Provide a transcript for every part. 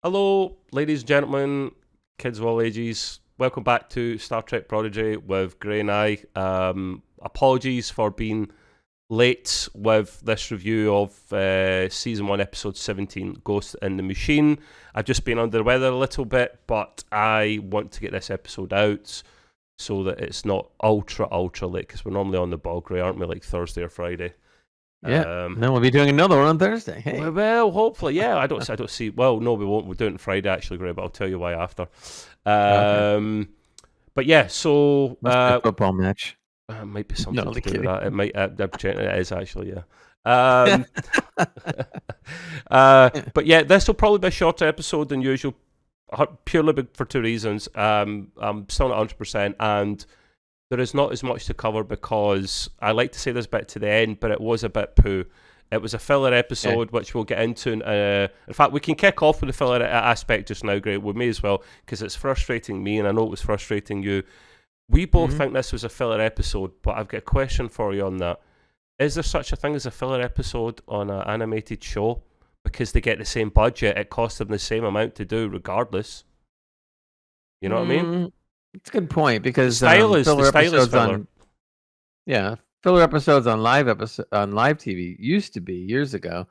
Hello, ladies and gentlemen, kids of all ages. Welcome back to Star Trek Prodigy with Gray and I. Apologies for being late with this review of Season 1, Episode 17, Ghost in the Machine. I've just been under the weather a little bit, but I want to get this episode out so that it's not ultra late, because we're normally on the ball, Gray, aren't we, like Thursday or Friday? Yeah, then we'll be doing another one on Thursday. Hey. Well, hopefully, yeah. I don't see. Well, no, we won't. We're doing it Friday, actually, Gray, but I'll tell you why after. Okay. But yeah, so Must be a football match. might be something No, to do kidding. with that. It might. It is actually, yeah. But yeah, this will probably be a shorter episode than usual, purely for two reasons. I'm still not 100%, and there is not as much to cover because I like to say this bit to the end, but it was a bit poo. It was a filler episode, which we'll get into. In fact, we can kick off with the filler aspect just now, Great. We may as well, because it's frustrating me, and I know it was frustrating you. We both think this was a filler episode, but I've got a question for you on that. Is there such a thing as a filler episode on an animated show? Because they get the same budget, it costs them the same amount to do regardless. You know what I mean? It's a good point, because the filler style is episodes filler. filler episodes on live TV used to be years ago.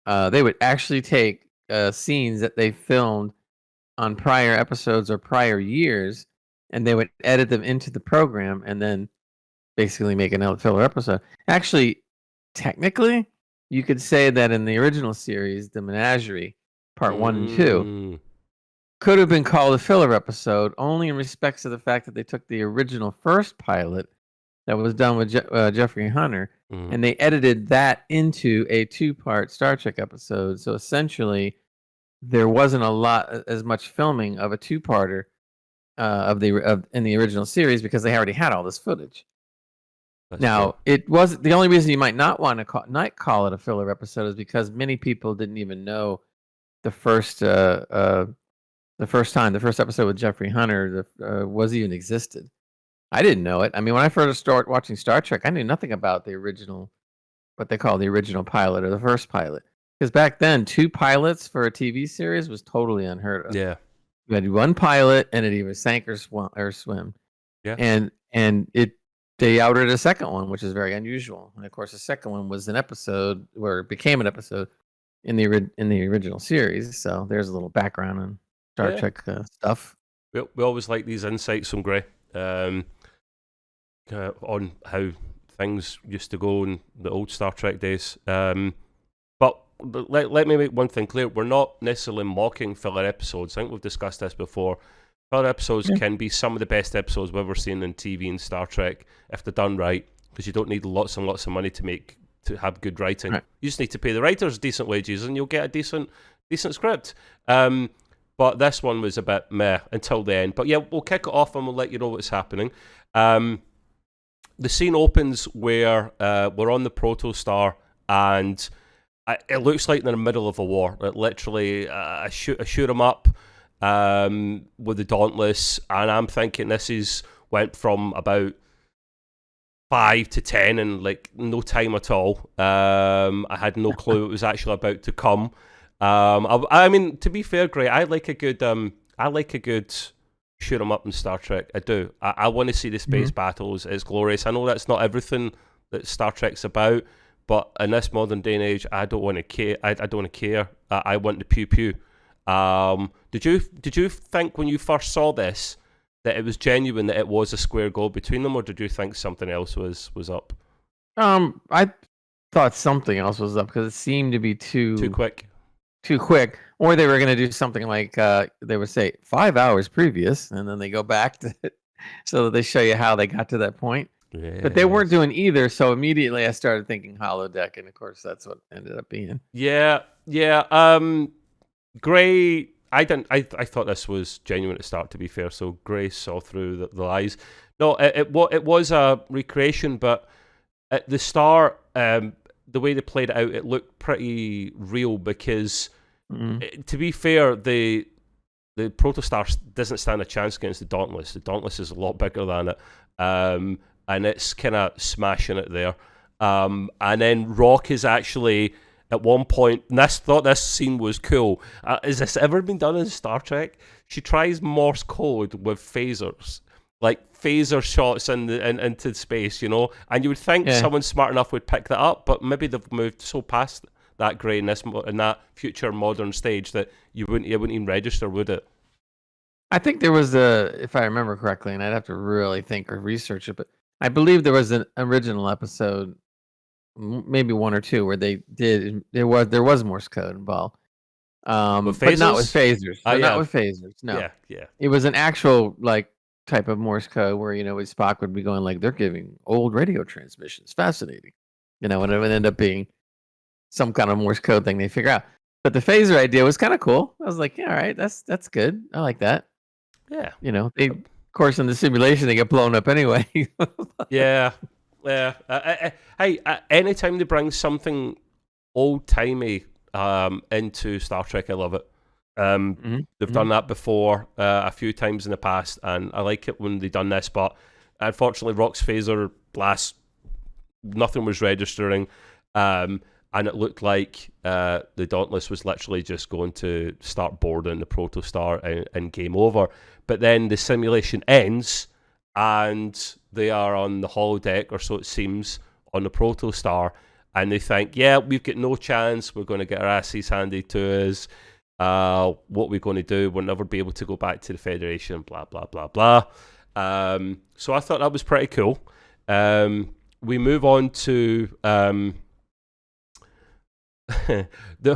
They would actually take scenes that they filmed on prior episodes or prior years, and they would edit them into the program and then basically make another filler episode. Actually, technically, you could say that in the original series, The Menagerie, Part 1 and 2, could have been called a filler episode only in respects to the fact that they took the original first pilot that was done with Jeffrey Hunter, and they edited that into a two-part Star Trek episode. So essentially, there wasn't as much filming of a two-parter in the original series because they already had all this footage. That's now, true. it was the only reason you might not want to call it a filler episode is because many people didn't even know the first episode with Jeffrey Hunter was even existed. I didn't know it. I mean, when I first started watching Star Trek, I knew nothing about the original, what they call the original pilot or the first pilot. Because back then, 2 pilots for a TV series was totally unheard of. Yeah. You had 1 pilot, and it either sank or swim. Yeah. And they outed a second one, which is very unusual. And of course, the second one was an episode, or it became an episode in the original series. So there's a little background on Star Trek stuff. We always like these insights from Gray on how things used to go in the old Star Trek days. But let me make one thing clear. We're not necessarily mocking filler episodes. I think we've discussed this before. Filler episodes can be some of the best episodes we've ever seen in TV and Star Trek if they're done right, because you don't need lots and lots of money to have good writing. Right. You just need to pay the writers decent wages and you'll get a decent script. But this one was a bit meh until the end. But yeah, we'll kick it off and we'll let you know what's happening. The scene opens where we're on the Protostar, and it looks like they're in the middle of a war. It literally, I shoot 'em up with the Dauntless, and I'm thinking this went from about 5 to 10 in like no time at all. I had no clue it was actually about to come. I mean, to be fair, Gray, I like a good shoot 'em up in Star Trek. I do. I want to see the space battles. It's glorious. I know that's not everything that Star Trek's about, but in this modern day and age, I don't want to care. I don't want to care. I want the pew pew. Did you think when you first saw this that it was genuine, that it was a square goal between them, or did you think something else was up? I thought something else was up because it seemed to be too quick, or they were going to do something like they would say 5 hours previous, and then they go back to it so that they show you how they got to that point. Yes. But they weren't doing either, so immediately I started thinking holodeck, and of course that's what ended up being. Yeah. Gray, I thought this was genuine at the start, to be fair, so Gray saw through the lies. No, it was a recreation, but at the start, the way they played it out, it looked pretty real because, to be fair, the Protostar doesn't stand a chance against the Dauntless. The Dauntless is a lot bigger than it, and it's kind of smashing it there. And then Rock is actually at one point, and thought this scene was cool. Has this ever been done in Star Trek? She tries Morse code with phasers, like phaser shots into space, you know. And you would think someone smart enough would pick that up, but maybe they've moved so past that grey in that future modern stage that it wouldn't even register, would it? I think there was if I remember correctly, and I'd have to really think or research it, but I believe there was an original episode, maybe one or two, where there was Morse code involved, but not with phasers. Not with phasers. No. Yeah. It was an actual type of Morse code where Spock would be going like, they're giving old radio transmissions. Fascinating, and it would end up being some kind of Morse code thing they figure out. But the phaser idea was kind of cool. I was like, yeah, all right, that's good. I like that. Yeah. They, of course, in the simulation, they get blown up anyway. Yeah. Hey, anytime they bring something old-timey into Star Trek, I love it. They've done that before a few times in the past, and I like it when they've done this, but unfortunately, Rock's phaser blast, nothing was registering, and it looked like the Dauntless was literally just going to start boarding the Protostar and game over. But then the simulation ends, and they are on the holodeck, or so it seems, on the Protostar, and they think, yeah, we've got no chance, we're going to get our asses handed to us, what we're going to do, we'll never be able to go back to the Federation, blah, blah, blah, blah. So I thought that was pretty cool. We move on to...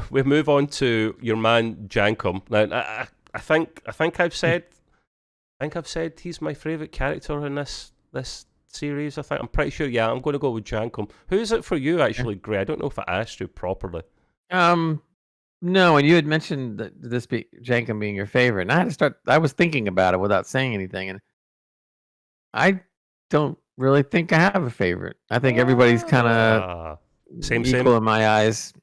we move on to your man Jankum. Now, I think I've said he's my favourite character in this series. I'm pretty sure. Yeah, I'm going to go with Jankum. Who is it for you, actually, Gray? I don't know if I asked you properly. No, and you had mentioned that Jankum being your favorite, and I had to start. I was thinking about it without saying anything, and I don't really think I have a favorite. I think everybody's kind of same in my eyes.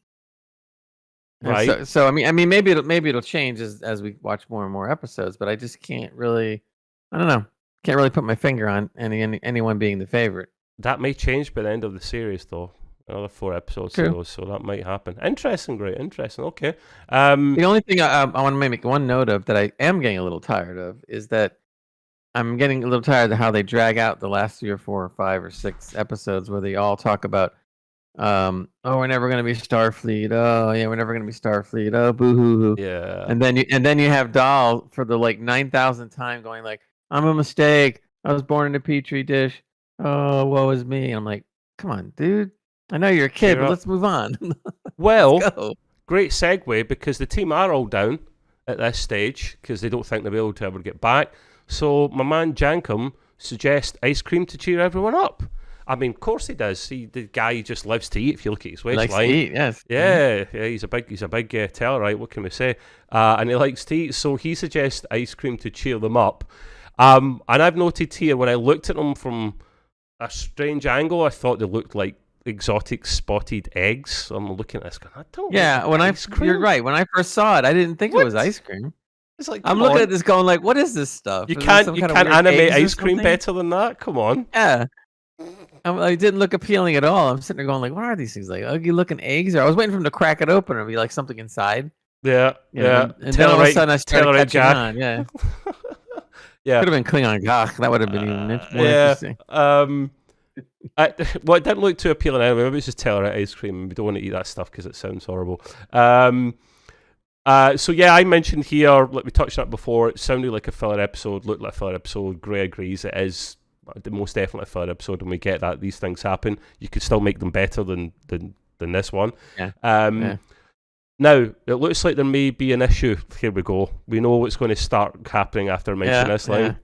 Right. So I mean, maybe it'll change as we watch more and more episodes, but I just can't really. I don't know. Can't really put my finger on anyone being the favorite. That may change by the end of the series, though. Another 4 episodes to go, so that might happen. Interesting, great, interesting. Okay. The only thing I want to make one note of that I am getting a little tired of is that I'm getting a little tired of how they drag out the last 3 or 4 or 5 or 6 episodes where they all talk about, oh, we're never going to be Starfleet. Oh, yeah, we're never going to be Starfleet. Oh, boo hoo hoo. Yeah. And then you have Dahl for the 9,000th time going like, I'm a mistake. I was born in a petri dish. Oh, woe is me. I'm like, come on, dude. I know you're a kid, but let's move on. Well, great segue, because the team are all down at this stage because they don't think they'll be able to ever get back. So my man Jankum suggests ice cream to cheer everyone up. I mean, of course he does. The guy just lives to eat. If you look at his waistline, likes to eat, yes. Yeah, he's a big Tellarite. What can we say? And he likes to eat, so he suggests ice cream to cheer them up. And I've noted here, when I looked at them from a strange angle, I thought they looked like exotic spotted eggs. I'm looking at this going, I don't ice cream. You're right. When I first saw it, I didn't think it was ice cream. It's like, I'm looking at this going like, what is this stuff? You can't animate ice cream better than that? Come on. Yeah. It didn't look appealing at all. I'm sitting there going like, what are these things, like ugly looking eggs? Or I was waiting for them to crack it open and be like something inside. Yeah. And then all of a sudden I started catching on. Yeah. Yeah. Could have been Klingon Gach. That would have been even more interesting. Well, it didn't look too appealing anyway. Maybe it's just Tellarite ice cream, and we don't want to eat that stuff because it sounds horrible. So yeah, I mentioned here, like we touched on it before, it sounded like a filler episode, looked like a filler episode. Gray agrees it is most definitely a filler episode, and we get that these things happen. You could still make them better than this one. Yeah. Now, it looks like there may be an issue. Here we go. We know what's going to start happening after I mention this line. Yeah.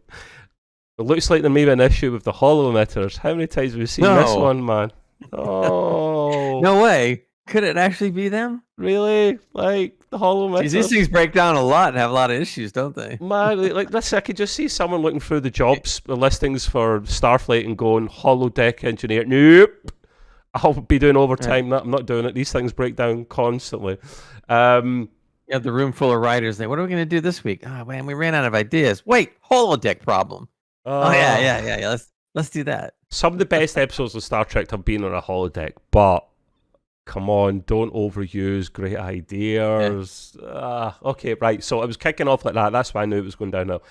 It looks like there may be an issue with the holo emitters. How many times have we seen this one, man? Oh. No way. Could it actually be them? Really? Like, the holo emitters? These things break down a lot and have a lot of issues, don't they? Man, like this, I could just see someone looking through the jobs, the listings for Starfleet and going, holodeck engineer. Nope. I'll be doing overtime. I'm not doing it. These things break down constantly. You have the room full of writers. What are we going to do this week? Oh, man, we ran out of ideas. Wait, holodeck problem. Yeah. Let's do that. Some of the best episodes of Star Trek have been on a holodeck, but come on, don't overuse great ideas. Okay, right. So it was kicking off like that. That's why I knew it was going downhill.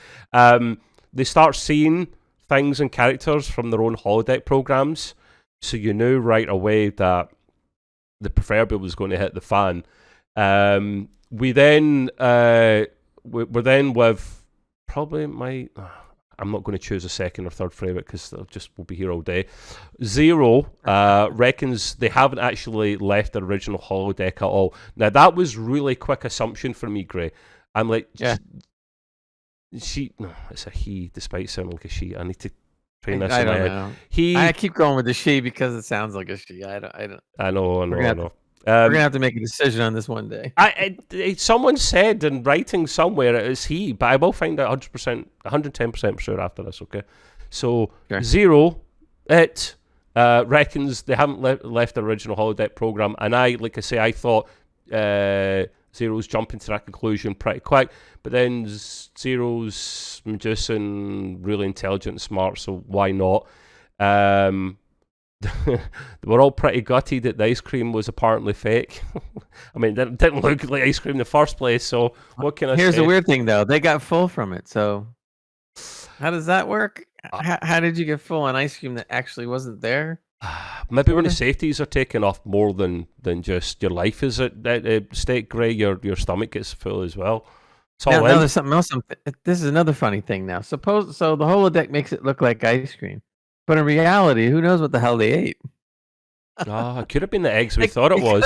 They start seeing things and characters from their own holodeck programs, so you knew right away that the proverbial was going to hit the fan. We're then with probably my. I'm not going to choose a second or third favourite because we'll be here all day. Zero reckons they haven't actually left the original holodeck at all. Now that was really quick assumption for me, Gray. I'm like, Yeah. No, it's a he, despite sounding like a she. I need to train this I in my don't head. know. I keep going with the she because it sounds like a she. I know. I know. We're gonna have to make a decision on this one day. Someone said in writing somewhere it is he, but I will find out 100%, 110% sure after this. Okay, so Zero, reckons they haven't left the original holodeck program, and I thought Zero's jumping to that conclusion pretty quick, but then Zero's Medusan, really intelligent and smart, so why not? They were all pretty gutted that the ice cream was apparently fake. I mean, it didn't look like ice cream in the first place, so what can I say? Here's the weird thing, though. They got full from it, so how does that work? How did you get full on ice cream that actually wasn't there? Maybe when the safeties are taken off more than just your life is at stake, Gray, your stomach gets full as well. Now there's something else. This is another funny thing now. So the holodeck makes it look like ice cream. But in reality, who knows what the hell they ate? It could have been the eggs we thought it was.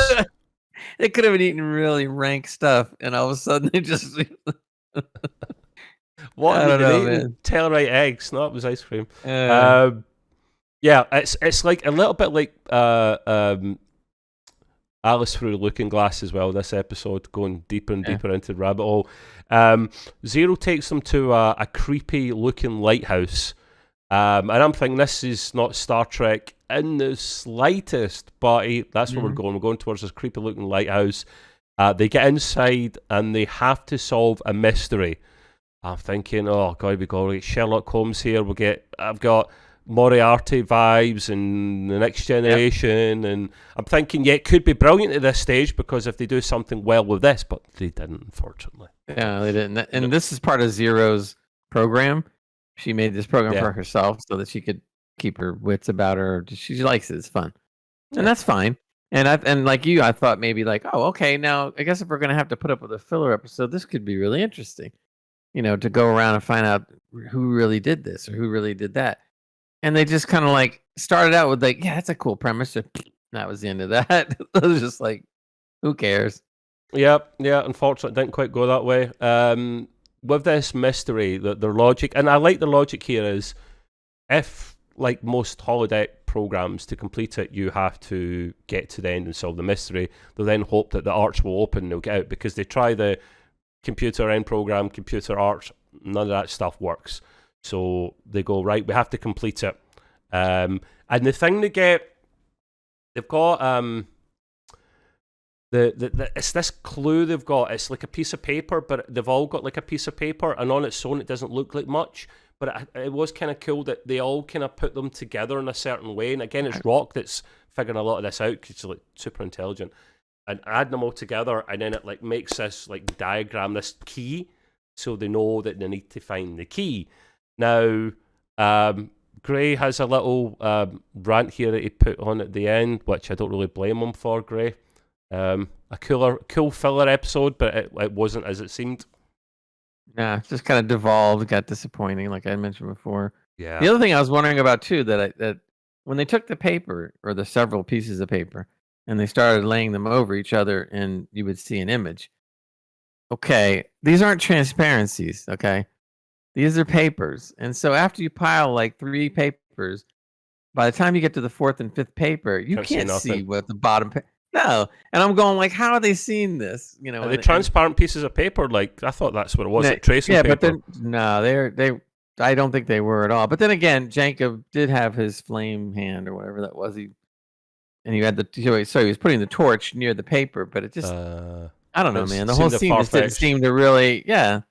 They could have been eating really rank stuff, and all of a sudden they just... What I don't know, man. Telluride eggs. No, it was ice cream. Yeah, it's like a little bit like Alice Through Looking Glass as well, this episode, going deeper and deeper into the rabbit hole. Zero takes them to a creepy looking lighthouse. And I'm thinking this is not Star Trek in the slightest, but that's where we're going. We're going towards this creepy looking lighthouse. They get inside and they have to solve a mystery. I'm thinking, oh God, we got Sherlock Holmes here. I've got Moriarty vibes and The Next Generation, and I'm thinking, it could be brilliant at this stage because if they do something well with this, but they didn't, unfortunately. Yeah, they didn't. And this is part of Zero's program. She made this program for herself so that she could keep her wits about her. She likes it. It's fun. And that's fine. And like you, I thought maybe like, oh, okay, now I guess if we're going to have to put up with a filler episode, this could be really interesting, to go around and find out who really did this or who really did that. And they just kind of like started out with like, yeah, that's a cool premise. And that was the end of that. It was just like, who cares? Yeah, unfortunately, it didn't quite go that way. With this mystery, their logic, and I like the logic here is, if like most holodeck programs, to complete it, you have to get to the end and solve the mystery. They'll then hope that the arch will open and they'll get out, because they try the computer end program, computer arch, none of that stuff works. So they go, right, we have to complete it. And the thing they've got it's this clue they've got. It's like a piece of paper, but they've all got like a piece of paper, and on its own it doesn't look like much. But it was kind of cool that they all kind of put them together in a certain way. And again, it's Rock that's figuring a lot of this out because she's like super intelligent, and adding them all together, and then it like makes this like diagram, this key, so they know that they need to find the key. Now, Gray has a little rant here that he put on at the end, which I don't really blame him for, Gray. A cool filler episode, but it wasn't as it seemed. Nah, it just kind of devolved, got disappointing, like I mentioned before. Yeah. The other thing I was wondering about too, that when they took the paper or the several pieces of paper and they started laying them over each other, and you would see an image. Okay, these aren't transparencies. Okay, these are papers, and so after you pile like 3 papers, by the time you get to the 4th and 5th paper, you can't see what the bottom. No, and I'm going like, how are they seeing this? Are they transparent pieces of paper? Like, I thought that's what it was, like tracing paper. But then they I don't think they were at all. But then again, Janko did have his flame hand or whatever that was. He had so he was putting the torch near the paper, but it just I don't know, man. The whole scene just didn't seem to really, Yeah.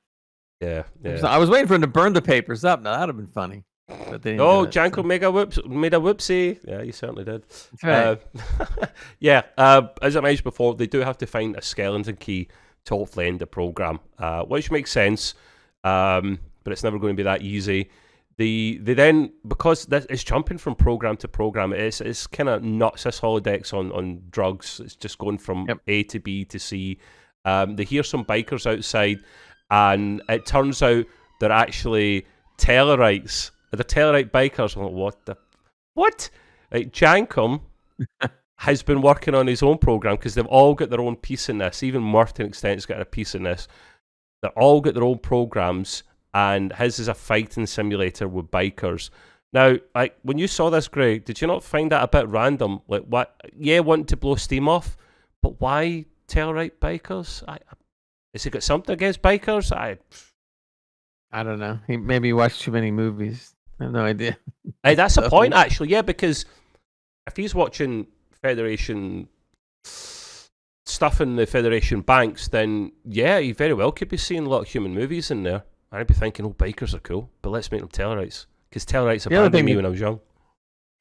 I was waiting for him to burn the papers up. Now that'd have been funny. but they didn't do it, Janko so. made a whoopsie. Yeah, you certainly did. That's right. Yeah, as I mentioned before, they do have to find a skeleton key to hopefully end the program, which makes sense, but it's never going to be that easy. They then, because this is jumping from program to program, it's kind of nuts. This holodecks on drugs. It's just going from A to B to C. They hear some bikers outside, and it turns out they're actually Tellarites. The Tellarite bikers. I'm like, what? Like, Jankum has been working on his own program because they've all got their own piece in this. Even Murph, to an extent, has got a piece in this. They've all got their own programs, and his is a fighting simulator with bikers. Now, like, when you saw this, Greg, did you not find that a bit random? Like, what? Yeah, wanting to blow steam off, but why Tellarite bikers? Has he got something against bikers? I don't know. He maybe watched too many movies. I have no idea. Hey, that's a point, actually. Yeah, because if he's watching Federation stuff in the Federation banks, then yeah, he very well could be seeing a lot of human movies in there. I'd be thinking, oh, bikers are cool, but let's make them Tellarites, because Tellarites abandoned me when I was young.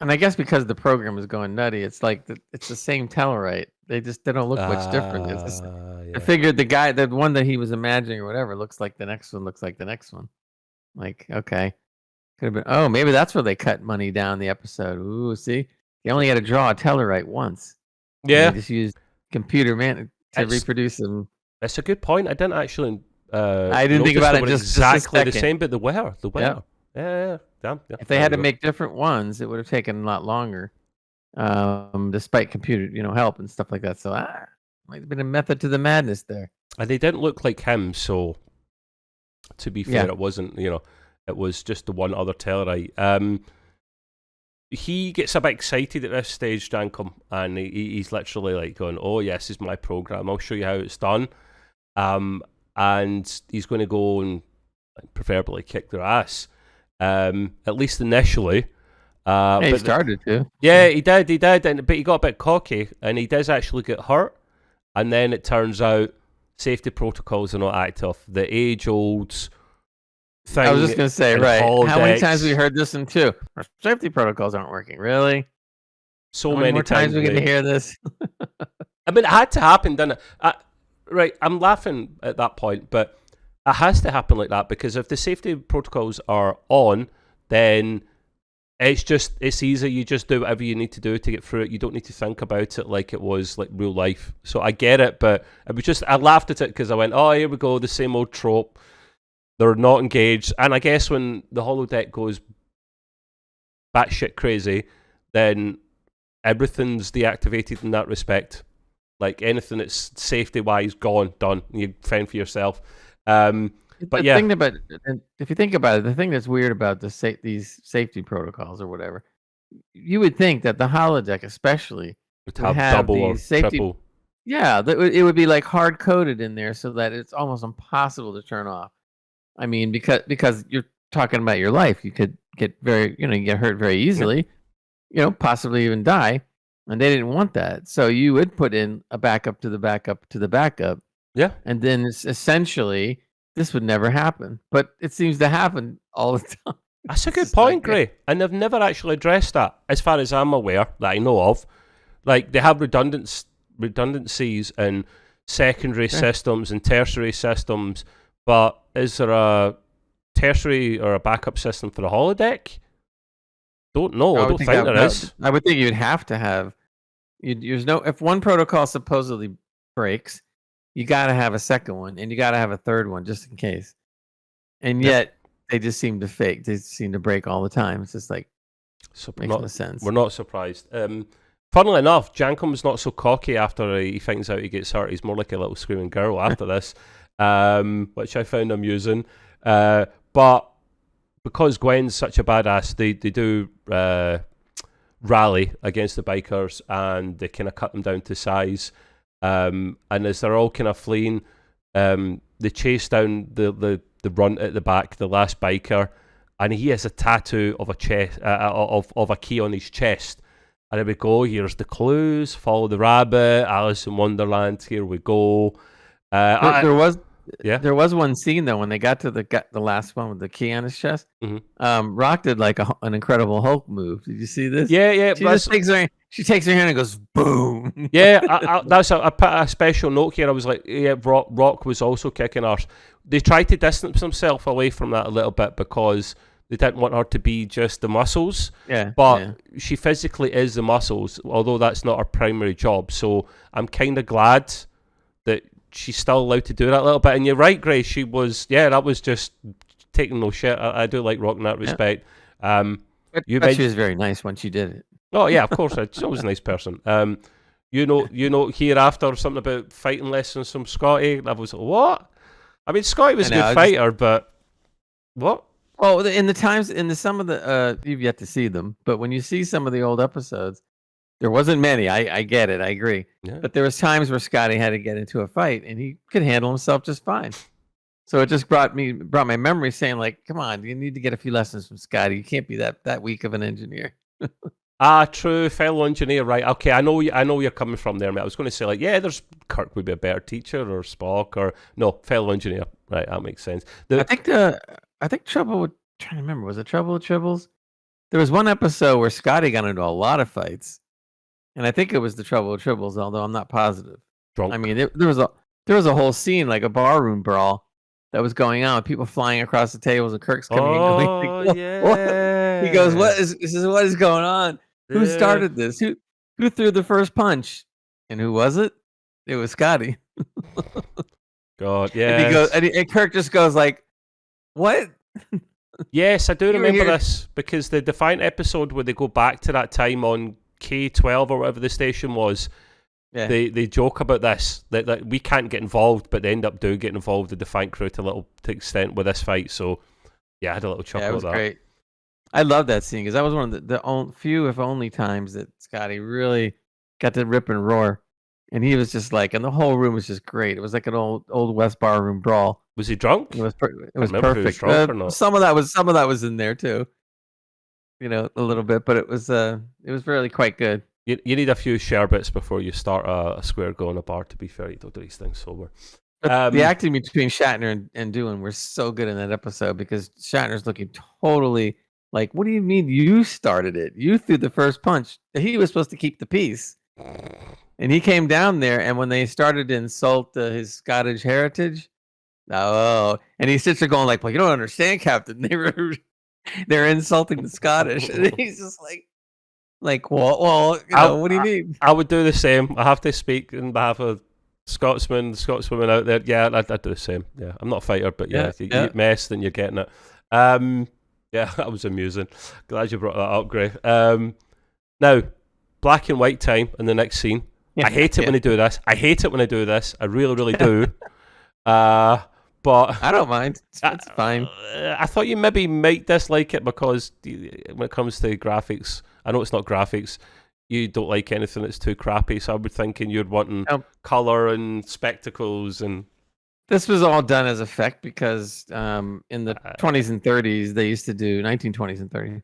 And I guess because the program is going nutty, it's like it's the same Tellarite. They don't look much different. I figured the one that he was imagining or whatever, looks like the next one. Like, okay. Could have been. Oh, maybe that's where they cut money down the episode. Ooh, see, they only had to draw a Tellarite once. Yeah, they just used computer to reproduce them. That's a good point. I didn't actually. I didn't think about it. Just exactly the same, but the were. Yeah. Damn. Yeah. If they had to make different ones, it would have taken a lot longer. Despite computer, help and stuff like that. So might have been a method to the madness there. And they didn't look like him, so to be fair, it wasn't. It was just the one other Tellarite. He gets a bit excited at this stage, Jankum, and he's literally like going, "Oh yes, this is my program. I'll show you how it's done." And he's going to go and preferably kick their ass, at least initially. He started to. Yeah, he did, but he got a bit cocky, and he does actually get hurt. And then it turns out safety protocols are not active. The age-old thing. I was just going to say, right, how many times have we heard this in two? Our safety protocols aren't working, really? So many times we're going to hear this. I mean, it had to happen, didn't it? Right, I'm laughing at that point, but it has to happen like that, because if the safety protocols are on, then it's easy. You just do whatever you need to do to get through it. You don't need to think about it like it was like real life. So I get it, but I laughed at it because I went, oh, here we go, the same old trope. They're not engaged. And I guess when the holodeck goes batshit crazy, then everything's deactivated in that respect. Like anything that's safety-wise gone, done. You fend for yourself. But yeah, if you think about it, the thing that's weird about these safety protocols or whatever, you would think that the holodeck, especially, would have double or triple. Yeah, it would be like hard coded in there so that it's almost impossible to turn off. I mean, because you're talking about your life, you could get you get hurt very easily, possibly even die, and they didn't want that. So you would put in a backup to the backup to the backup. Yeah, and then it's essentially. This would never happen, but it seems to happen all the time. That's a good point, Gray. And they've never actually addressed that, as far as I'm aware, that I know of. Like, they have redundancies in secondary systems and tertiary systems, but is there a tertiary or a backup system for the holodeck? Don't know. I don't think there is. I would think you'd have to have. If one protocol supposedly breaks, you got to have a second one, and you got to have a third one just in case. And yet, they just seem to fake. They seem to break all the time. It's just like, makes no sense. We're not surprised. Funnily enough, Jankum's not so cocky after he finds out he gets hurt. He's more like a little screaming girl after this, which I found amusing. But because Gwen's such a badass, they do rally against the bikers, and they kind of cut them down to size. And as they're all kind of fleeing, they chase down the runt at the back, the last biker, and he has a tattoo of a chest of a key on his chest. And here we go. Here's the clues. Follow the rabbit. Alice in Wonderland. Here we go. There Yeah. There was one scene though when they got to the last one with the key on his chest. Mm-hmm. Rock did like an Incredible Hulk move. Did you see this? Yeah. She just takes her hand and goes boom. Yeah, I put a special note here. I was like, yeah, Rock was also kicking arse. They tried to distance themselves away from that a little bit because they didn't want her to be just the muscles. Yeah. But she physically is the muscles, although that's not her primary job. So I'm kind of glad that she's still allowed to do that a little bit. And you're right, Grace. She was, that was just taking no shit. I do like Rock in that respect. But she was very nice when she did it. Oh yeah, of course. She's always a nice person. Hereafter something about fighting lessons from Scotty. I was like, what? I mean, Scotty was a good fighter, but what? Oh, some of the you've yet to see them, but when you see some of the old episodes, there wasn't many. I get it. I agree. Yeah. But there was times where Scotty had to get into a fight, and he could handle himself just fine. So it just brought my memory saying, like, come on, you need to get a few lessons from Scotty. You can't be that weak of an engineer. True, fellow engineer, right? Okay, I know you're coming from there, mate. I was going to say, like, yeah, there's Kirk would be a better teacher, or Spock, or no, fellow engineer, right? That makes sense. I think Trouble with, trying to remember, was it Trouble with Tribbles? There was one episode where Scotty got into a lot of fights, and I think it was the Trouble with Tribbles, although I'm not positive. Drunk. I mean, there was a whole scene, like a barroom brawl, that was going on with people flying across the tables, and Kirk's coming in going, yeah. He goes, what is going on? Yeah. Who started this? Who threw the first punch? And who was it? It was Scotty. God, yeah. And he goes, and Kirk just goes like, what? Yes, I do remember this, because the Defiant episode where they go back to that time on K12 or whatever the station was, they joke about this, that we can't get involved, but they end up doing get involved, the Defiant crew, to a little extent with this fight. So, yeah, I had a little chuckle at that. Great. I love that scene because that was one of the few, if only, times that Scotty really got to rip and roar. And he was just like, and the whole room was just great. It was like an old West barroom brawl. Was he drunk? It was perfect. He was drunk or not. Some of that was in there too. A little bit, but it was really quite good. You need a few sherbets before you start a square go in a bar. To be fair, you don't do these things sober. The acting between Shatner and Doohan were so good in that episode because Shatner's looking totally like, what do you mean you started it? You threw the first punch. He was supposed to keep the peace. And he came down there, and when they started to insult his Scottish heritage, and he sits there going like, well, you don't understand, Captain. They're insulting the Scottish. And he's just like, well, what do you mean? I would do the same. I have to speak on behalf of Scotsmen, the Scotswomen out there. Yeah, I'd do the same. Yeah, I'm not a fighter, but you eat mess, then you're getting it. Yeah, that was amusing. Glad you brought that up, Gray. Now, black and white time in the next scene. I hate it when they do this. I really, really do. But I don't mind. It's fine. I thought you maybe might dislike it because when it comes to graphics, I know it's not graphics. You don't like anything that's too crappy, so I was thinking you'd wanting color and spectacles and. This was all done as effect because in the 20s and 30s they used to do 1920s and 30s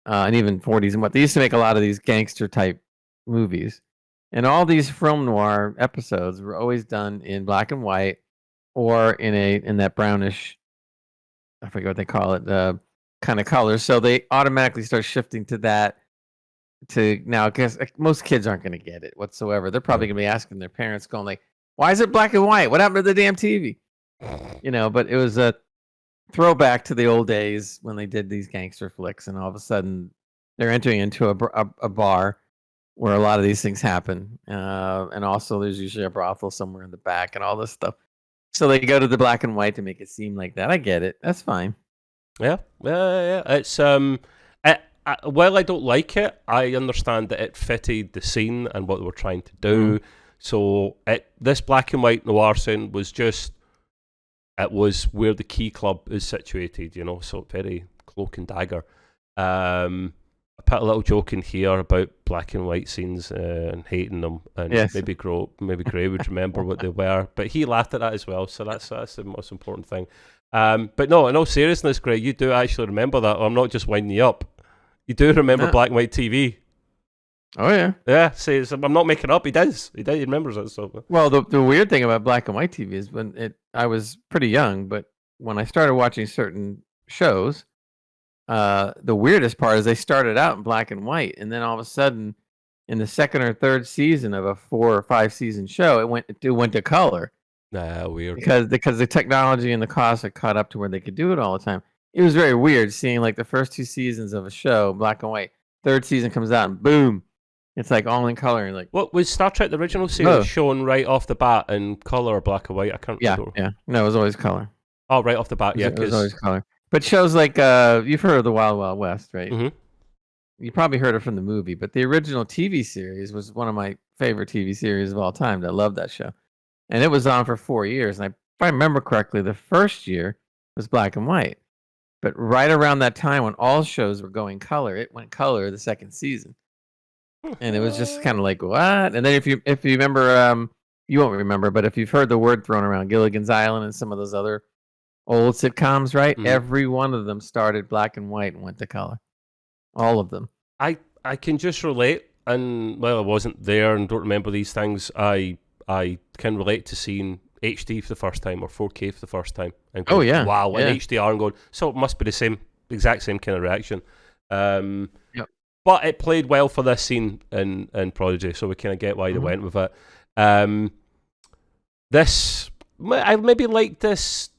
and even 40s and what they used to make a lot of these gangster type movies, and all these film noir episodes were always done in black and white or in that brownish, I forget what they call it, kind of color. So they automatically start shifting to that. To now, because most kids aren't going to get it whatsoever. They're probably going to be asking their parents, going like, "Why is it black and white? What happened to the damn TV?" But it was a throwback to the old days when they did these gangster flicks, and all of a sudden they're entering into a bar where a lot of these things happen, and also there's usually a brothel somewhere in the back and all this stuff. So they go to the black and white to make it seem like that. I get it. That's fine. Yeah. It's while I don't like it, I understand that it fitted the scene and what they were trying to do. So this black and white noir scene was it was where the Key Club is situated, so very cloak and dagger. I put a little joke in here about black and white scenes and hating them, and maybe Gray would remember what they were, but he laughed at that as well, so that's the most important thing. But no, in all seriousness, Gray, you do actually remember that, or I'm not just winding you up. You do remember black and white TV? Oh yeah. Yeah, see, I'm not making it up. He does. He remembers it. So Well, the weird thing about black and white TV is I was pretty young, but when I started watching certain shows, the weirdest part is they started out in black and white, and then all of a sudden, in the second or third season of a 4 or 5 season show, it went to color weird. because the technology and the costs had caught up to where they could do it all the time. It was very weird seeing like the first 2 seasons of a show black and white. Third season comes out and boom, it's like all in color. And like, What was Star Trek the original series shown right off the bat in color or black and white? I can't remember. Yeah. No, it was always color. Oh, right off the bat, yeah. It was always color. But shows like you've heard of the Wild Wild West, right? Mm-hmm. You probably heard it from the movie, but the original TV series was one of my favorite TV series of all time. I love that show. And it was on for 4 years. And if I remember correctly, the first year was black and white. But right around that time when all shows were going color, it went color the second season. And it was just kind of like, what? And then if you remember, you won't remember, but if you've heard the word thrown around, Gilligan's Island and some of those other old sitcoms, right? Mm-hmm. Every one of them started black and white and went to color. All of them. I can just relate, and while I wasn't there and don't remember these things, I can relate to seeing HD for the first time or 4K for the first time. And going, wow, and HDR, and going, so it must be the exact same kind of reaction. Yep. But it played well for this scene in Prodigy, so we kind of get why they went with it. I maybe like this,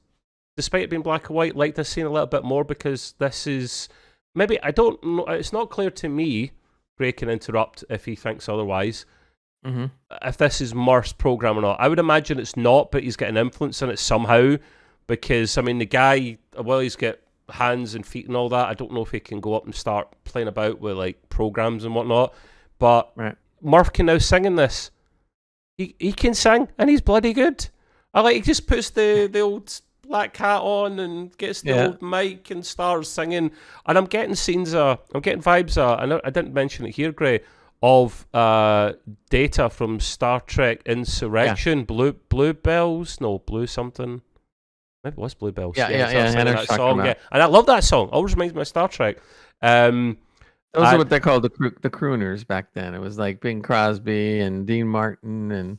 despite it being black and white, like this scene a little bit more because this is maybe, I don't know, it's not clear to me. Gray can interrupt if he thinks otherwise. Mm-hmm. If this is Murph's program or not, I would imagine it's not, but he's got an influence in it somehow. Because I mean, the guy, well, he's got hands and feet and all that. I don't know if he can go up and start playing about with like programs and whatnot. But Murph can now sing in this. He can sing, and he's bloody good. He just puts the old black hat on and gets the old mic and starts singing. And I'm getting vibes. I didn't mention it here, Gray, of Data from Star Trek Insurrection. Blue Bells, no, Blue something. Maybe it was Blue Bells. That song. Yeah, and I love that song. Always reminds me of Star Trek. Those are what they called the crooners back then. It was like Bing Crosby and Dean Martin and a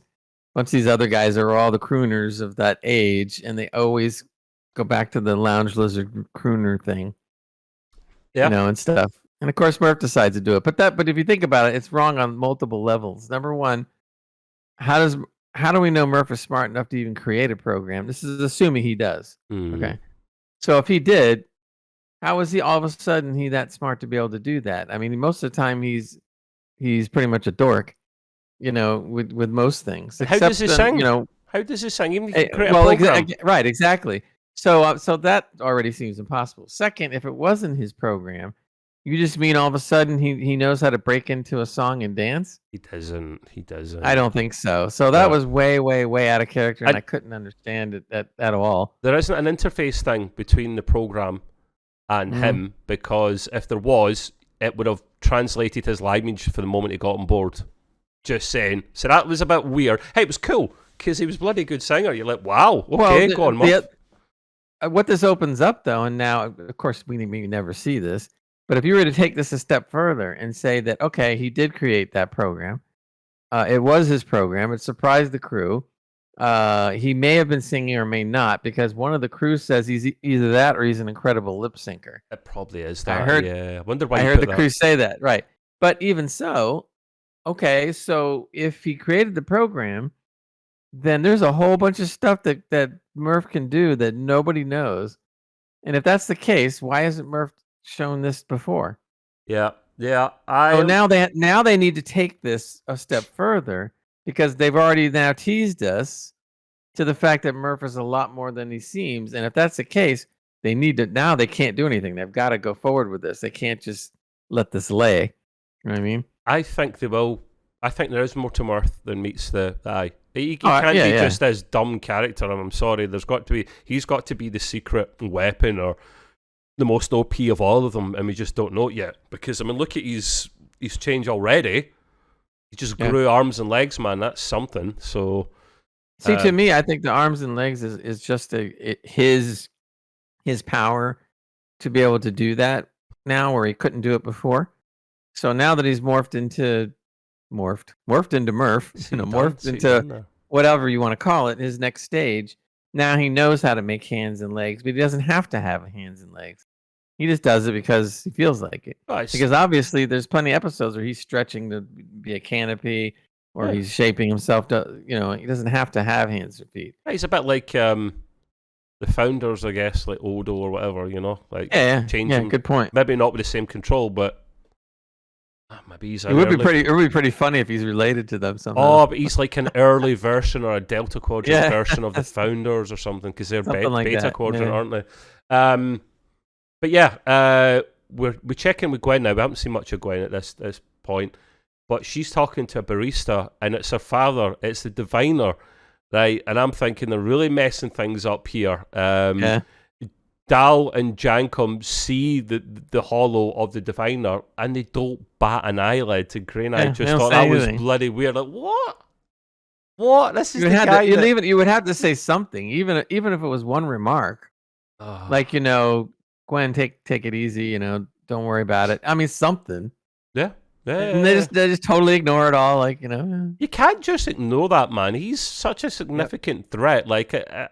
bunch of these other guys are all the crooners of that age, and they always go back to the Lounge Lizard crooner thing, and stuff. And of course, Murph decides to do it. But if you think about it, it's wrong on multiple levels. Number one, how do we know Murph is smart enough to even create a program? This is assuming he does. Okay, so if he did, how is he all of a sudden that smart to be able to do that? I mean, most of the time he's pretty much a dork, with most things. How does he sing? How does he sing? Even if you create a program. Right, exactly. So that already seems impossible. Second, if it wasn't his program, you just mean all of a sudden he knows how to break into a song and dance? He doesn't. I don't think so. So that was way, way, way out of character, and I couldn't understand it at all. There isn't an interface thing between the program and him, because if there was, it would have translated his language for the moment he got on board. Just saying. So that was a bit weird. Hey, it was cool because he was a bloody good singer. You're like, wow, okay, go on, Murph. What this opens up, though, and now, of course, we never see this, but if you were to take this a step further and say that, okay, he did create that program, it was his program, it surprised the crew, he may have been singing or may not, because one of the crew says he's either that or he's an incredible lip syncer. It probably is that. I wonder why. I heard the crew say that, right? But even so, okay, so if he created the program, then there's a whole bunch of stuff that Murph can do that nobody knows. And if that's the case, why hasn't Murph shown this before? Yeah. So now they need to take this a step further, because they've already now teased us to the fact that Murph is a lot more than he seems. And if that's the case, they can't do anything. They've got to go forward with this. They can't just let this lay. You know what I mean? I think they will. I think there is more to Murph than meets the eye. He can't be just this dumb character, and I'm sorry, he's got to be the secret weapon or the most OP of all of them, and we just don't know it yet. Because, I mean, look at his change already. He just grew arms and legs, man. That's something. So, see, to me, I think the arms and legs is just his power to be able to do that now, where he couldn't do it before. So now that he's morphed into morphed into Murph, morphed See, into whatever you want to call it. His next stage. Now he knows how to make hands and legs, but he doesn't have to have hands and legs. He just does it because he feels like it. Because obviously, there's plenty of episodes where he's stretching to be a canopy, or he's shaping himself to. He doesn't have to have hands or feet. He's a bit like the founders, I guess, like Odo or whatever. Like changing. Good point. Maybe not with the same control, but maybe he's. It would be pretty funny if he's related to them somehow. Oh, but he's like an early version or a Delta Quadrant version of the founders or something, because they're Beta Quadrant, aren't they? But yeah, we check in with Gwen now. We haven't seen much of Gwen at this point, but she's talking to a barista, and it's her father. It's the diviner, right? And I'm thinking they're really messing things up here. Dal and Jankum see the holo of the diviner, and they don't bat an eyelid. And Crane, I just thought that was bloody weird. Like, what? This is the guy you would have to say something, even if it was one remark, like Gwen, take it easy. Don't worry about it. I mean, something. Yeah. And they just totally ignore it all. Like you can't just ignore that man. He's such a significant threat. Like I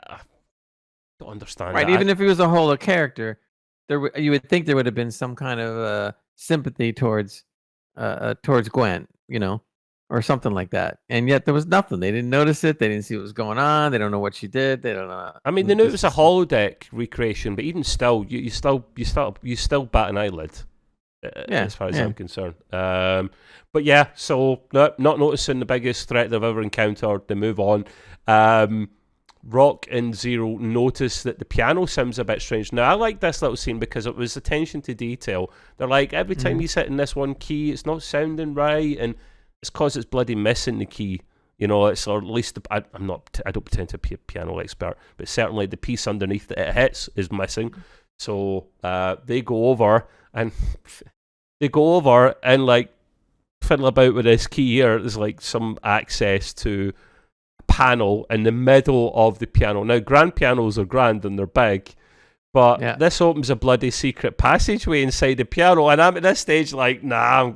don't understand. Right. That. Even if he was a holo character, you would think there would have been some kind of sympathy towards Gwen, or something like that. And yet there was nothing. They didn't notice it. They didn't see what was going on. They don't know what she did. They don't know. I mean, they knew it was a holodeck recreation, but even still, you still bat an eyelid. As far as I'm concerned. But yeah, so not noticing the biggest threat they've ever encountered. They move on. Rock and Zero notice that the piano sounds a bit strange. Now, I like this little scene because it was attention to detail. They're like, every time he's hitting this one key, it's not sounding right, and it's because it's bloody missing the key. It's, or at least I don't pretend to be a piano expert, but certainly the piece underneath that it hits is missing. So they go over and like fiddle about with this key here. There's like some access to a panel in the middle of the piano. Now, grand pianos are grand and they're big, but this opens a bloody secret passageway inside the piano, and I'm at this stage like, nah,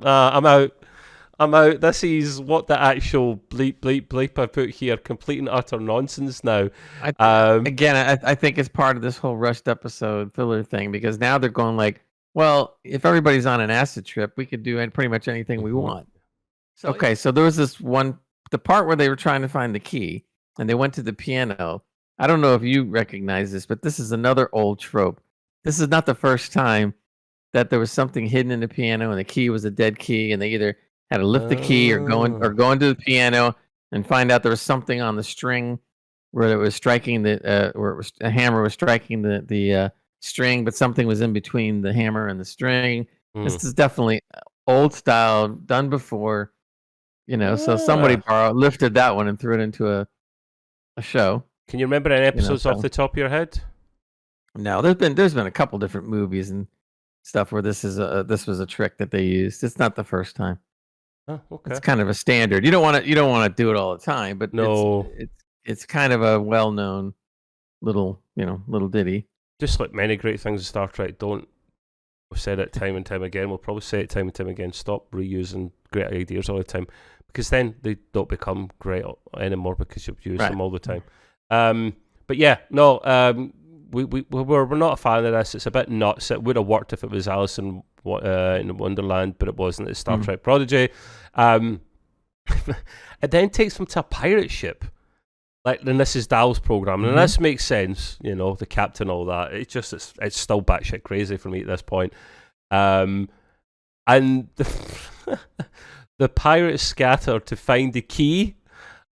I'm out. This is what the actual bleep I put here. Complete and utter nonsense now. I think it's part of this whole rushed episode filler thing, because now they're going like, well, if everybody's on an acid trip, we could do pretty much anything we want. So there was the part where they were trying to find the key, and they went to the piano. I don't know if you recognize this, but this is another old trope. This is not the first time that there was something hidden in the piano, and the key was a dead key, and they either had to lift the key or go into the piano and find out there was something on the string where it was striking a hammer was striking the string, but something was in between the hammer and the string. This is definitely old style, done before, so somebody lifted that one and threw it into a show. Can you remember any episodes off the top of your head? No, there's been a couple different movies and stuff where this was a trick that they used. It's not the first time. Oh, okay. It's kind of a standard. You don't want to do it all the time, but no, it's kind of a well-known little ditty. Just like many great things in Star Trek, we've said it time and time again. We'll probably say it time and time again. Stop reusing great ideas all the time, because then they don't become great anymore because you've used them all the time. But yeah, no, we're not a fan of this. It's a bit nuts. It would have worked if it was Alice in Wonderland, but it wasn't. It's Star Trek Prodigy. It then takes them to a pirate ship. Like, and this is Dal's program, and this makes sense, the captain, all that. It's still batshit crazy for me at this point. And the pirates scatter to find the key,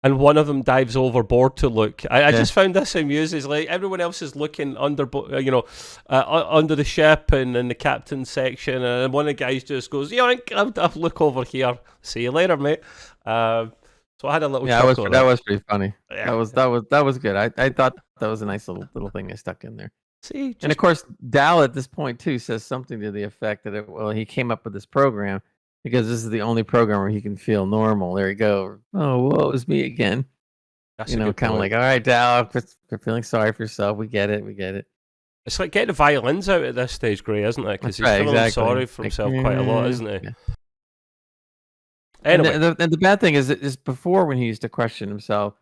and one of them dives overboard to look. I just found this amusing. It's like everyone else is looking under the ship and in the captain's section, and one of the guys just goes, I'll look over here. See you later, mate. So I had a little chuckle. That was pretty funny. Yeah. That was good. I thought that was a nice little thing they stuck in there. See, and of course, Dal at this point too says something to the effect that he came up with this program because this is the only program where he can feel normal. There you go. Oh, whoa, it's me again. That's kind of like, all right, Dal, you're feeling sorry for yourself. We get it. It's like getting the violins out at this stage, Gray, isn't it? Because he's feeling sorry for himself quite a lot, isn't he? Yeah. Anyway, and the bad thing is before when he used to question himself,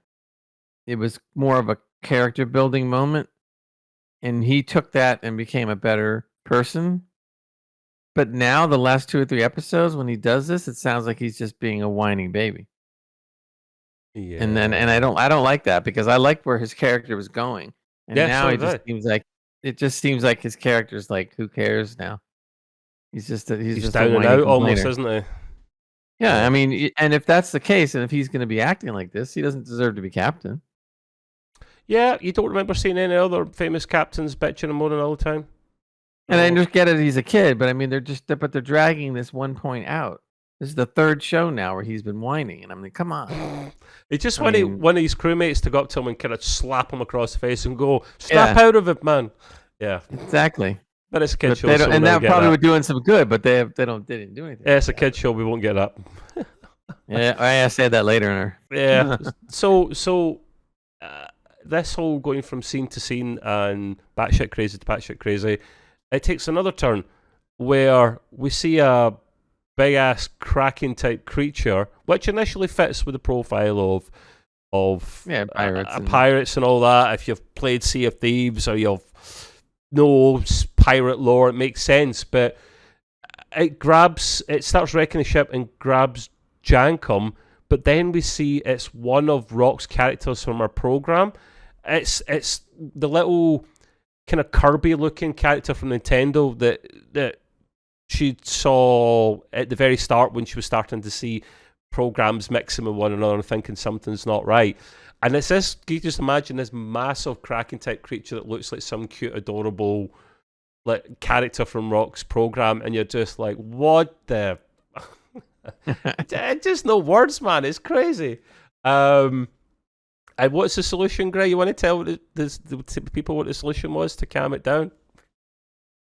it was more of a character building moment, and he took that and became a better person. But now the last 2 or 3 episodes when he does this, it sounds like he's just being a whining baby. yeah. And I don't like that because I liked where his character was going. And Yeah, now so it did I. just seems like his character's like, who cares now? He's just a He's a down and whiny out almost, complainer. isn't he? Yeah, I mean, and if that's the case, and if he's going to be acting like this, he doesn't deserve to be captain. Yeah, you don't remember seeing any other famous captains bitching and moaning all the time? And I Oh. just get it, he's a kid, but I mean, they're dragging this one point out. This is the 3rd show now where he's been whining, and I'm like, come on. He just I wanted mean- one of his crewmates to go up to him and kind of slap him across the face and go, snap out of it, man. Yeah, Exactly. but it's a kid But show, they so don't, we'll and never that get probably that. would doing some good, but they didn't do anything. Yeah, it's a kid show, we won't get that. Yeah, I said that later in her. Yeah. So this whole going from scene to scene and batshit crazy to batshit crazy, it takes another turn where we see a big ass kraken type creature, which initially fits with the profile of pirates and all that. If you've played Sea of Thieves or you've no pirate lore, it makes sense. But it starts wrecking the ship and grabs Jankum, but then we see it's one of Rock's characters from our program. It's the little kind of Kirby looking character from Nintendo that she saw at the very start when she was starting to see programs mixing with one another and thinking something's not right. And it's this, you just imagine this massive kraken type creature that looks like some cute, adorable like character from Rock's program, and you're just like, what the just no words, man. It's crazy. And what's the solution, Greg? You want to tell the people what the solution was to calm it down?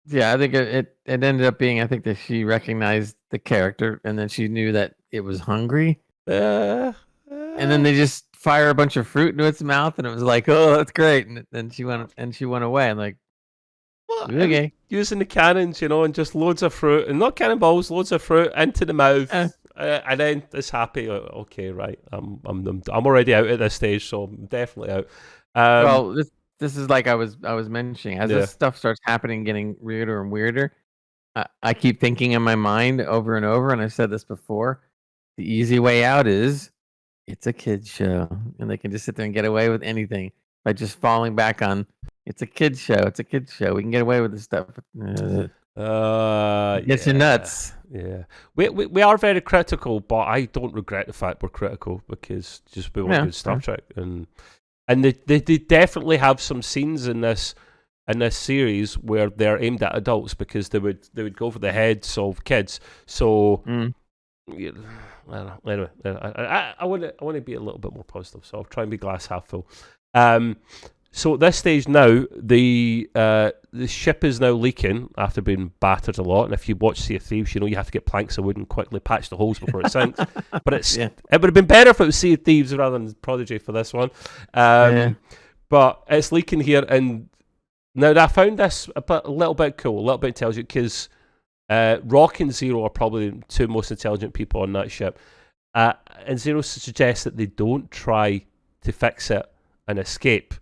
Yeah, I think it ended up being, I think that she recognized the character, and then she knew that it was hungry. And then they just fire a bunch of fruit into its mouth, and it was like, oh, that's great. And then she went away. I'm like, okay. Using the cannons, and just loads of fruit, and not cannonballs, loads of fruit into the mouth, and then it's happy. Okay, right. I'm already out at this stage, so I'm definitely out. Well, this is like I was mentioning, as this stuff starts happening, getting weirder and weirder. I keep thinking in my mind over and over, and I've said this before. The easy way out is it's a kid's show, and they can just sit there and get away with anything by just falling back on. It's a kid's show. It's a kid's show. We can get away with this stuff. Gets you nuts. Yeah, we are very critical, but I don't regret the fact we're critical because just we want good Star Trek, and they definitely have some scenes in this series where they're aimed at adults because they would go for the heads of kids. So. Yeah, anyway, I want to be a little bit more positive, so I'll try and be glass half full. So at this stage now, the ship is now leaking after being battered a lot. And if you watch Sea of Thieves, you have to get planks of wood and quickly patch the holes before it sinks. But it would have been better if it was Sea of Thieves rather than Prodigy for this one. But it's leaking here, and now I found this a little bit cool, a little bit intelligent, because Rock and Zero are probably the two most intelligent people on that ship. And Zero suggests that they don't try to fix it and escape,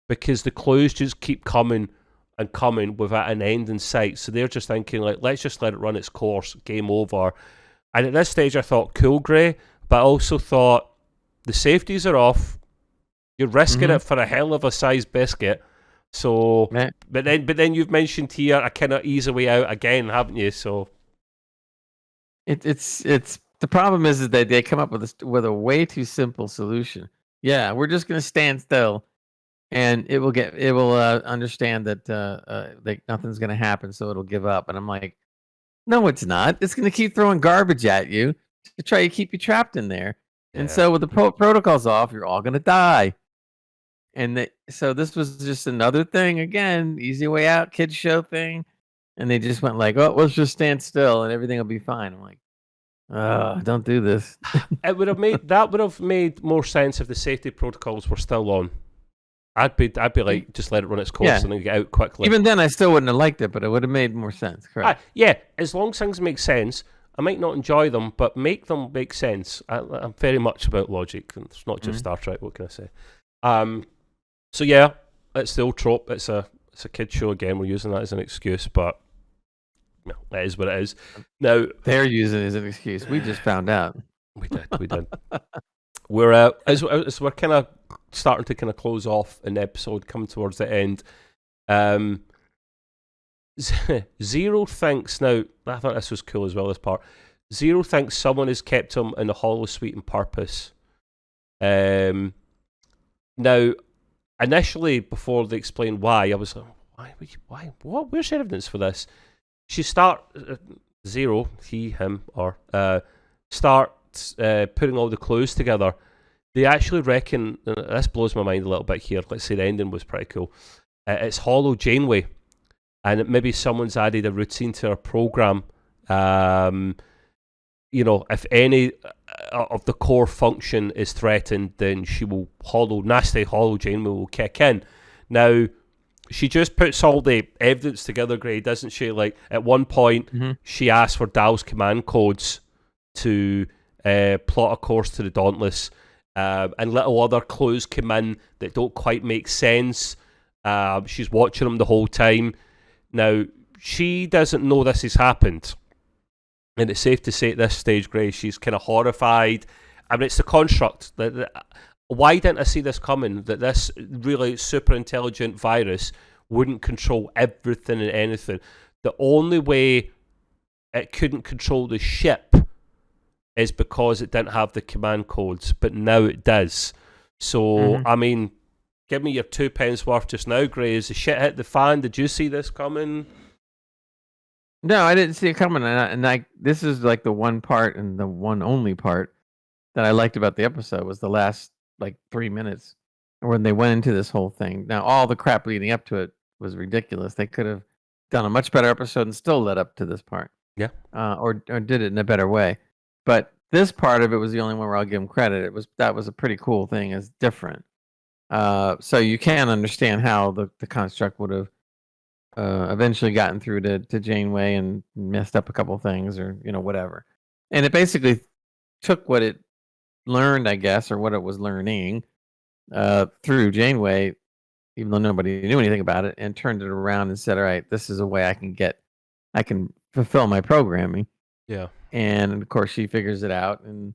because the clues just keep coming and coming without an end in sight. So they're just thinking, like, let's just let it run its course, game over. And at this stage I thought, cool, Grey, but I also thought the safeties are off. You're risking it for a hell of a sized biscuit. So, but then you've mentioned here a kind of easy way out again, haven't you? So, it's the problem is that they come up with a way too simple solution. Yeah, we're just gonna stand still, and it will understand that nothing's gonna happen, so it'll give up. And I'm like, no, it's not. It's gonna keep throwing garbage at you to try to keep you trapped in there. Yeah. And so with the protocols off, you're all gonna die. And so this was just another thing, again, easy way out, kids show thing. And they just went like, oh, let's just stand still and everything will be fine. I'm like, oh, don't do this. That would have made more sense if the safety protocols were still on. I'd be like, just let it run its course and then get out quickly. Even then, I still wouldn't have liked it, but it would have made more sense. Correct. Yeah, as long as things make sense. I might not enjoy them, but make them make sense. I'm very much about logic. It's not just Star Trek. What can I say? So yeah, it's the old trope. It's a kid show again. We're using that as an excuse, but it is what it is. Now they're using it as an excuse. We just found out. We did. We're as we're kind of starting to kind of close off an episode, coming towards the end. Zero thinks now. I thought this was cool as well. This part. Zero thinks someone has kept him in the holo suite on purpose. Now, initially, before they explained why, I was like, why? What? Where's evidence for this? She Zero, he, him, or starts putting all the clues together. They actually reckon, this blows my mind a little bit here. Let's say the ending was pretty cool. It's Holo Janeway, and maybe someone's added a routine to her program. If any of the core function is threatened, then she will nasty Holo Janeway will kick in. Now, she just puts all the evidence together, Gray, doesn't she? Like, at one point, she asks for Dal's command codes to plot a course to the Dauntless, and little other clues come in that don't quite make sense. She's watching them the whole time. Now, she doesn't know this has happened. And it's safe to say at this stage, Gray, she's kind of horrified. I mean, it's the construct. Why didn't I see this coming? That this really super intelligent virus wouldn't control everything and anything. The only way it couldn't control the ship is because it didn't have the command codes, but now it does. So, I mean, give me your 2 pence worth just now, Gray. Is the shit hit the fan? Did you see this coming? No, I didn't see it coming. And this is like the one part and the one only part that I liked about the episode was the last 3 minutes when they went into this whole thing. Now, all the crap leading up to it was ridiculous. They could have done a much better episode and still led up to this part. Yeah. Or did it in a better way. But this part of it was the only one where I'll give them credit. That was a pretty cool thing. It's different. So you can understand how the construct would have eventually gotten through to Janeway and messed up a couple things or whatever. And it basically took what it learned, I guess, or what it was learning through Janeway, even though nobody knew anything about it, and turned it around and said, all right, this is a way I can fulfill my programming. Yeah. And of course she figures it out, and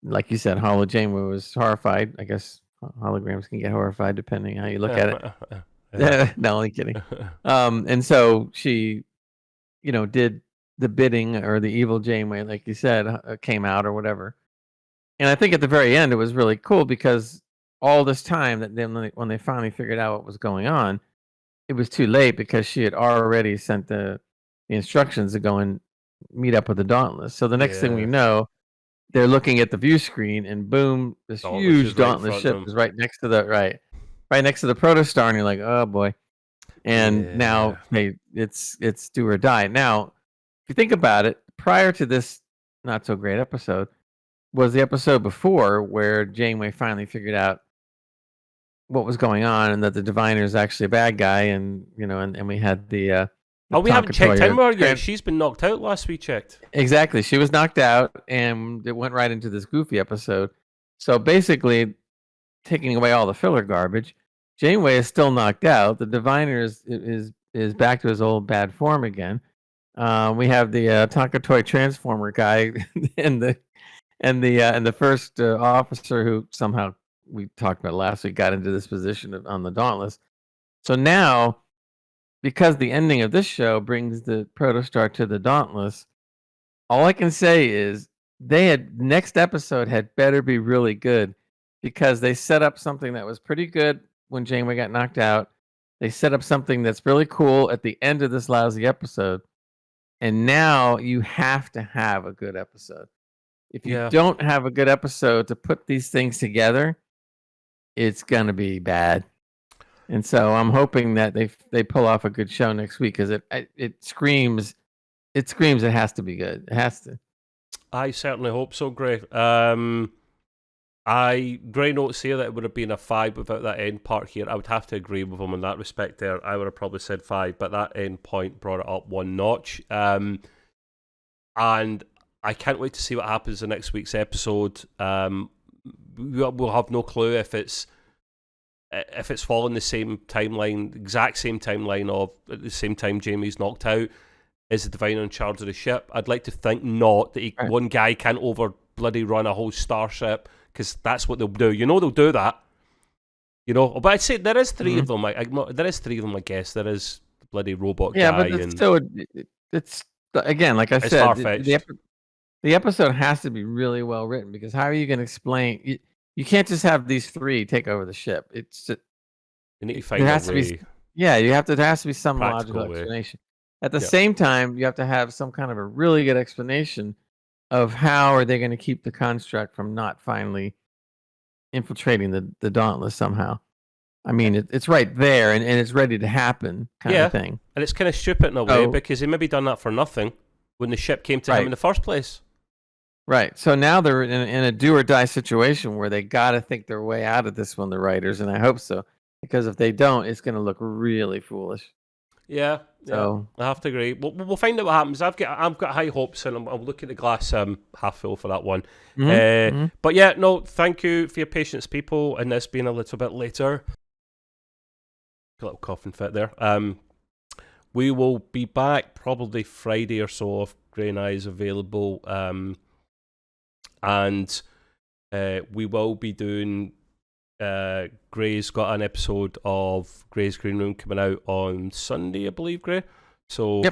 like you said, Holo Janeway was horrified. I guess holograms can get horrified depending how you look at it. No, only kidding. And so she, did the bidding, or the evil Janeway, like you said, came out or whatever. And I think at the very end, it was really cool because all this time that then when they finally figured out what was going on, it was too late because she had already sent the instructions to go and meet up with the Dauntless. So the next thing we know, they're looking at the view screen, and boom, this huge Dauntless ship is right next to the protostar, and you're like, oh boy. And now it's do or die. Now, if you think about it, prior to this not so great episode was the episode before where Janeway finally figured out what was going on and that the diviner is actually a bad guy, and and we had the we haven't checked in more yet. She's been knocked out last we checked. Exactly. She was knocked out, and it went right into this goofy episode. So basically, taking away all the filler garbage, Janeway is still knocked out. The diviner is back to his old bad form again. We have the Tankatoy Transformer guy and the first officer who somehow, we talked about last week, got into this position on the Dauntless. So now, because the ending of this show brings the protostar to the Dauntless, all I can say is next episode had better be really good, because they set up something that was pretty good when Janeway got knocked out. They set up something that's really cool at the end of this lousy episode. And now you have to have a good episode. If you don't have a good episode to put these things together, it's going to be bad. And so I'm hoping that they pull off a good show next week, because it screams it has to be good. It has to. I certainly hope so, Gray. Gray notes here that it would have been a 5 without that end part here. I would have to agree with him in that respect there. I would have probably said 5, but that end point brought it up one notch. and I can't wait to see what happens in next week's episode. We'll have no clue if it's following the same timeline, exact same timeline of at the same time Jamie's knocked out. Is the Diviner in charge of the ship? I'd like to think not, that one guy can't over bloody run a whole starship, because that's what they'll do. You know they'll do that. You know, but I'd say there is three of them. There is three of them, I guess. There is the bloody robot guy. But it's still, it's again, like I said, the episode has to be really well written, because how are you going to explain? You can't just have these three take over the ship. It's just, you need to find a way. There has to be some logical explanation. At the same time, you have to have some kind of a really good explanation of how are they going to keep the construct from not finally infiltrating the Dauntless somehow. I mean, it's right there and it's ready to happen kind of thing. And it's kind of stupid in a way, because he maybe done that for nothing when the ship came to him in the first place. Right. So now they're in a do or die situation where they got to think their way out of this one, the writers, and I hope so, because if they don't, it's going to look really foolish. Yeah, so I have to agree. We'll find out what happens. I've got high hopes, and I'm looking at the glass half full for that one. But yeah, no, thank you for your patience, people, and this being a little bit later. A little coughing fit there. We will be back probably Friday or so if Gray and I is available, and we will be doing. Gray's got an episode of Gray's Green Room coming out on Sunday, I believe, Gray. So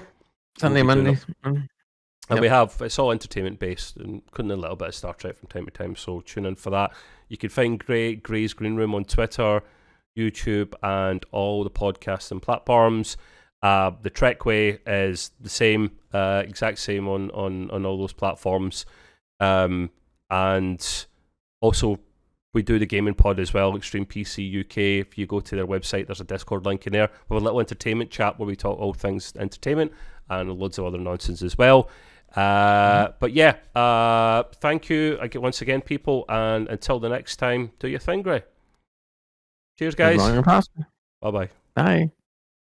Sunday, Monday. And we have, it's all entertainment based, and couldn't a little bit of Star Trek from time to time, so tune in for that. You can find Gray's Green Room on Twitter, YouTube, and all the podcasts and platforms. The Trekway is the same, exact same on all those platforms. And also, we do the gaming pod as well, Extreme PC UK. If you go to their website, there's a Discord link in there. We have a little entertainment chat where we talk all things entertainment and loads of other nonsense as well. But yeah, thank you once again, people, and until the next time, do your thing, Gray. Cheers, guys. Bye-bye. Bye. Bye.